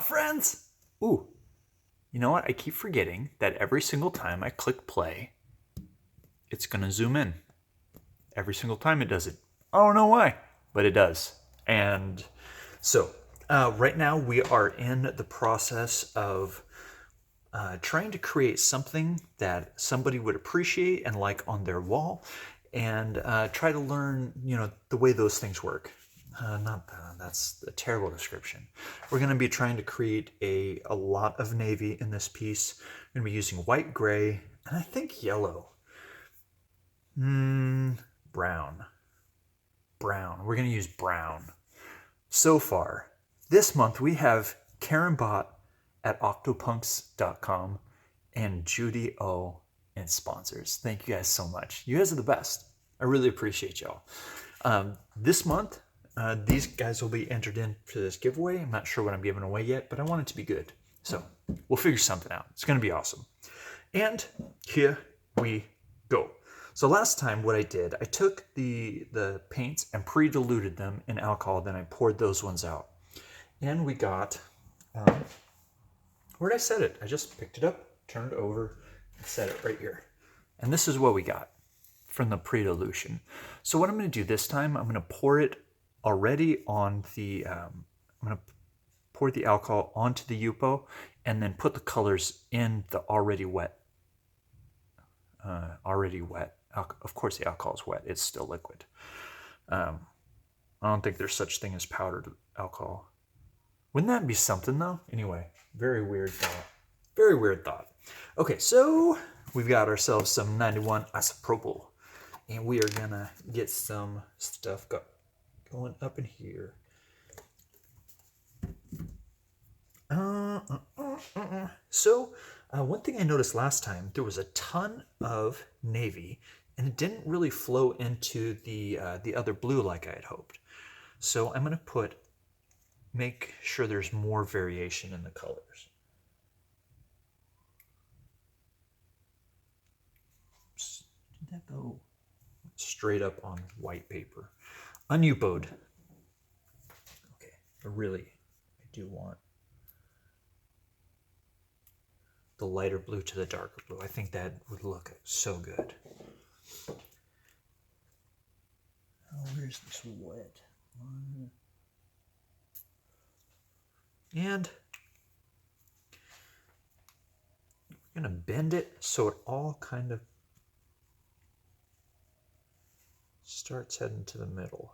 friends? Ooh, you know what? I keep forgetting that every single time I click play, it's going to zoom in. Every single time it does it. I don't know why, but it does. And so right now we are in the process of trying to create something that somebody would appreciate and like on their wall, and try to learn, the way those things work. That's a terrible description. We're going to be trying to create a lot of navy in this piece. We're going to be using white, gray, and I think yellow. Brown. We're going to use brown. So far, this month we have Karen Bott at octopunks.com and Judy O and sponsors. Thank you guys so much. You guys are the best. I really appreciate y'all. This month, these guys will be entered into this giveaway. I'm not sure what I'm giving away yet, but I want it to be good. So we'll figure something out. It's going to be awesome. And here we go. So last time what I did, I took the paints and pre-diluted them in alcohol, then I poured those ones out. And we got, where did I set it? I just picked it up, turned it over, and set it right here. And this is what we got from the pre-dilution. So what I'm going to do this time, I'm going to pour it already on the, I'm going to pour the alcohol onto the Yupo and then put the colors in the already wet. Of course the alcohol is wet, it's still liquid. I don't think there's such thing as powdered alcohol. Wouldn't that be something though? Anyway, very weird thought. Okay, so we've got ourselves some 91 isopropyl, and we are gonna get some stuff going up in here. So one thing I noticed last time, there was a ton of navy and it didn't really flow into the other blue like I had hoped. So I'm going to make sure there's more variation in the colors. Oops. Did that go straight up on white paper? Unupoed. Okay, I do want the lighter blue to the darker blue. I think that would look so good. Oh, where's this wet? And we're gonna bend it so it all kind of starts heading to the middle.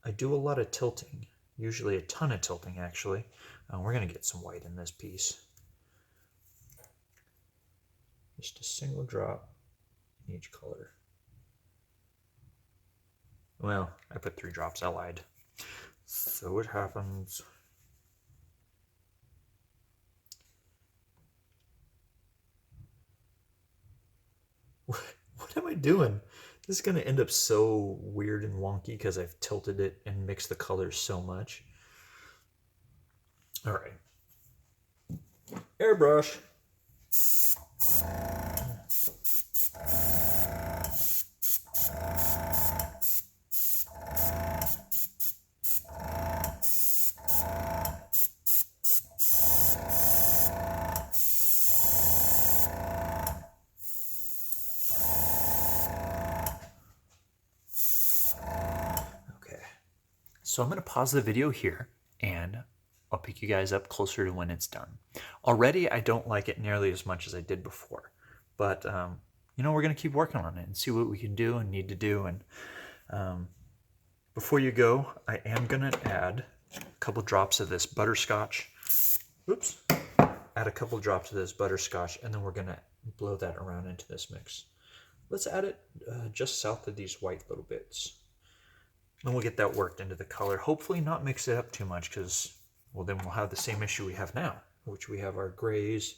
I do a lot of tilting, usually a ton of tilting actually. We're going to get some white in this piece. Just a single drop in each color. Well, I put 3 drops, I lied. So it happens. What am I doing? This is going to end up so weird and wonky because I've tilted it and mixed the colors so much. All right. Airbrush. So I'm going to pause the video here and I'll pick you guys up closer to when it's done. Already I don't like it nearly as much as I did before, but we're going to keep working on it and see what we can do and need to do. And before you go, I am going to add a couple drops of this butterscotch. Oops. Add a couple drops of this butterscotch, and then we're going to blow that around into this mix. Let's add it just south of these white little bits. And we'll get that worked into the color. Hopefully not mix it up too much because, well, then we'll have the same issue we have now, which we have our grays.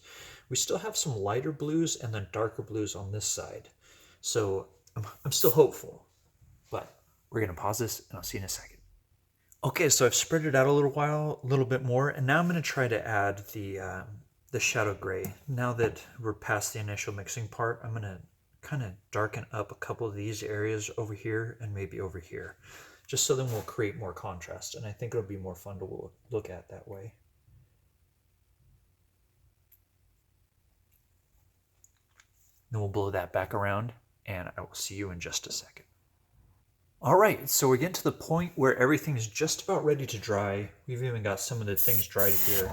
We still have some lighter blues and then darker blues on this side. So I'm still hopeful, but we're going to pause this and I'll see you in a second. Okay, so I've spread it out a little bit more, and now I'm going to try to add the shadow gray. Now that we're past the initial mixing part, I'm going to kind of darken up a couple of these areas over here and maybe over here, just so then we'll create more contrast, and I think it'll be more fun to look at that way. Then we'll blow that back around, and I will see you in just a second. All right, so we're getting to the point where everything's just about ready to dry. We've even got some of the things dried here.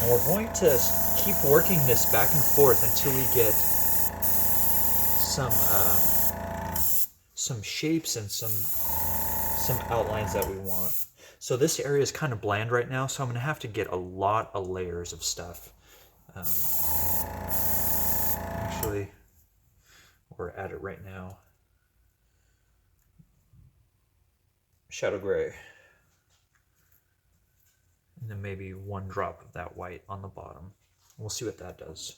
And we're going to keep working this back and forth until we get some shapes and some outlines that we want. So this area is kind of bland right now, so I'm going to have to get a lot of layers of stuff. Actually, we're at it right now. Shadow gray. And then maybe one drop of that white on the bottom. We'll see what that does.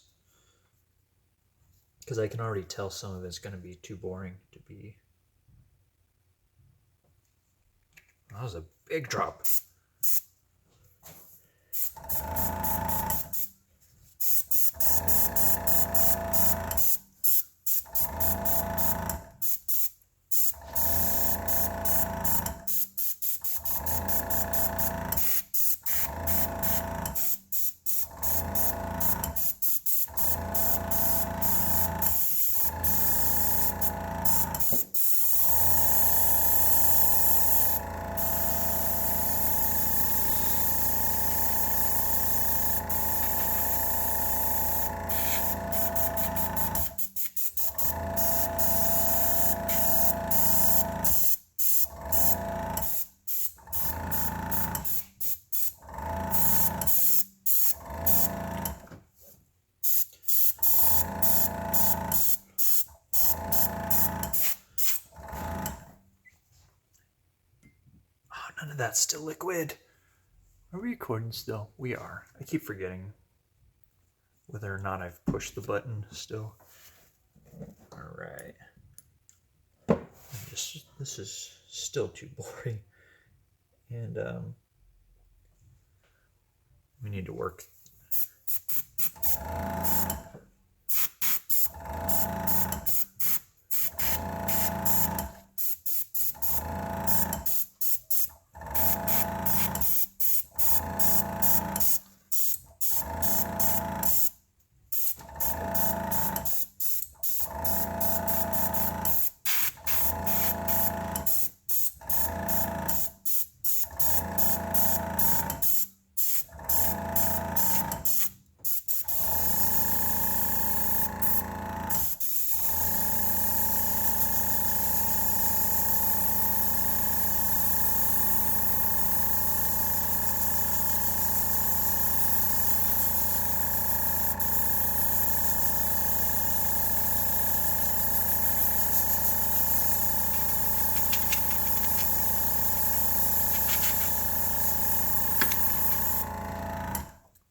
Because I can already tell some of it's going to be too boring to be. That was a big drop. None of that's still liquid. Are we recording still? We are. I keep forgetting whether or not I've pushed the button still. All right. This is still too boring. And we need to work.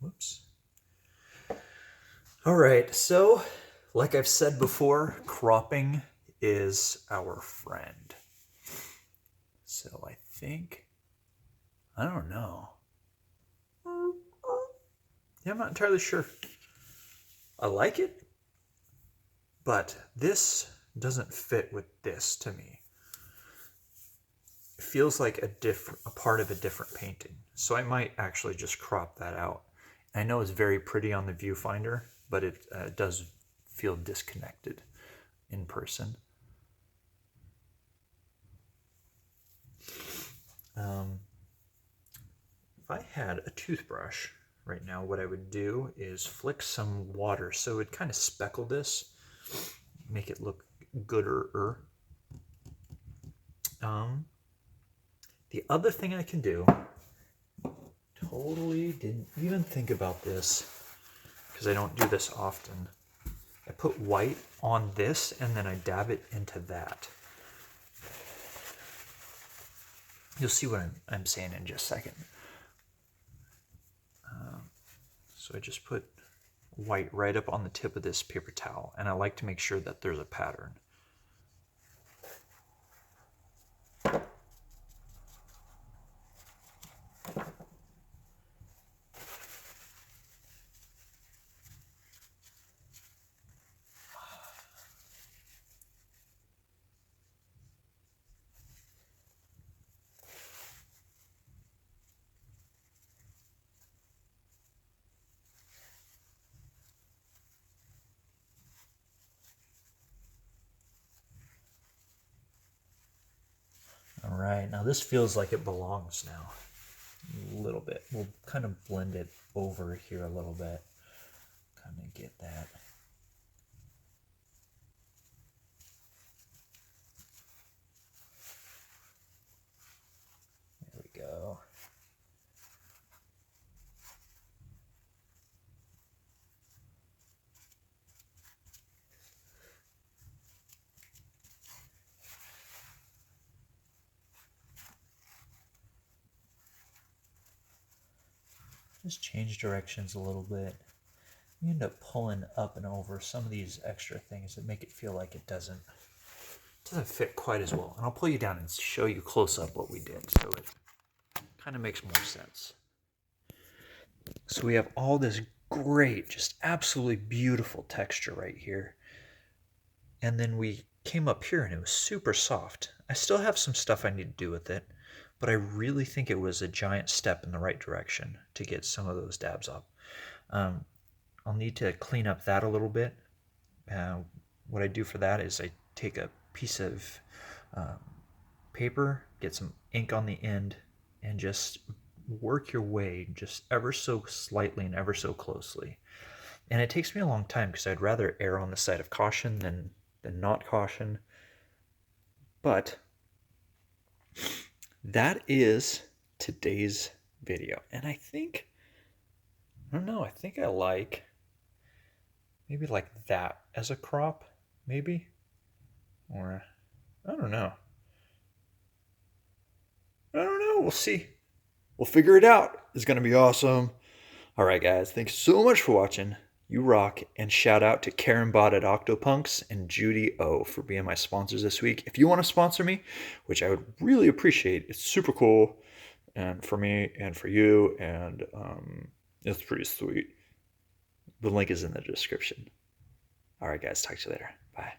Whoops. All right, so like I've said before, cropping is our friend. So I think, I don't know. Yeah, I'm not entirely sure. I like it, but this doesn't fit with this to me. It feels like a part of a different painting. So I might actually just crop that out. I know it's very pretty on the viewfinder, but it does feel disconnected in person. If I had a toothbrush right now, what I would do is flick some water so it would kind of speckle this, make it look gooder. The other thing I can do, totally didn't even think about this because I don't do this often. I put white on this and then I dab it into that. You'll see what I'm saying in just a second. So I just put white right up on the tip of this paper towel, and I like to make sure that there's a pattern. right, now this feels like it belongs now. A little bit. We'll kind of blend it over here a little bit. Kind of get that. There we go. Just change directions a little bit. You end up pulling up and over some of these extra things that make it feel like it doesn't fit quite as well. And I'll pull you down and show you close up what we did so it kind of makes more sense. So we have all this great, just absolutely beautiful texture right here. And then we came up here and it was super soft. I still have some stuff I need to do with it, but I really think it was a giant step in the right direction to get some of those dabs up. I'll need to clean up that a little bit. What I do for that is I take a piece of paper, get some ink on the end, and just work your way just ever so slightly and ever so closely. And it takes me a long time because I'd rather err on the side of caution than not caution. But that is today's video. And I think I like maybe like that as a crop, maybe. Or I don't know. We'll see. We'll figure it out. It's going to be awesome. All right, guys. Thanks so much for watching. You rock. And shout out to Karen Bott at Octopunks and Judy O for being my sponsors this week. If you want to sponsor me, which I would really appreciate, it's super cool and for me and for you. And it's pretty sweet. The link is in the description. All right, guys. Talk to you later. Bye.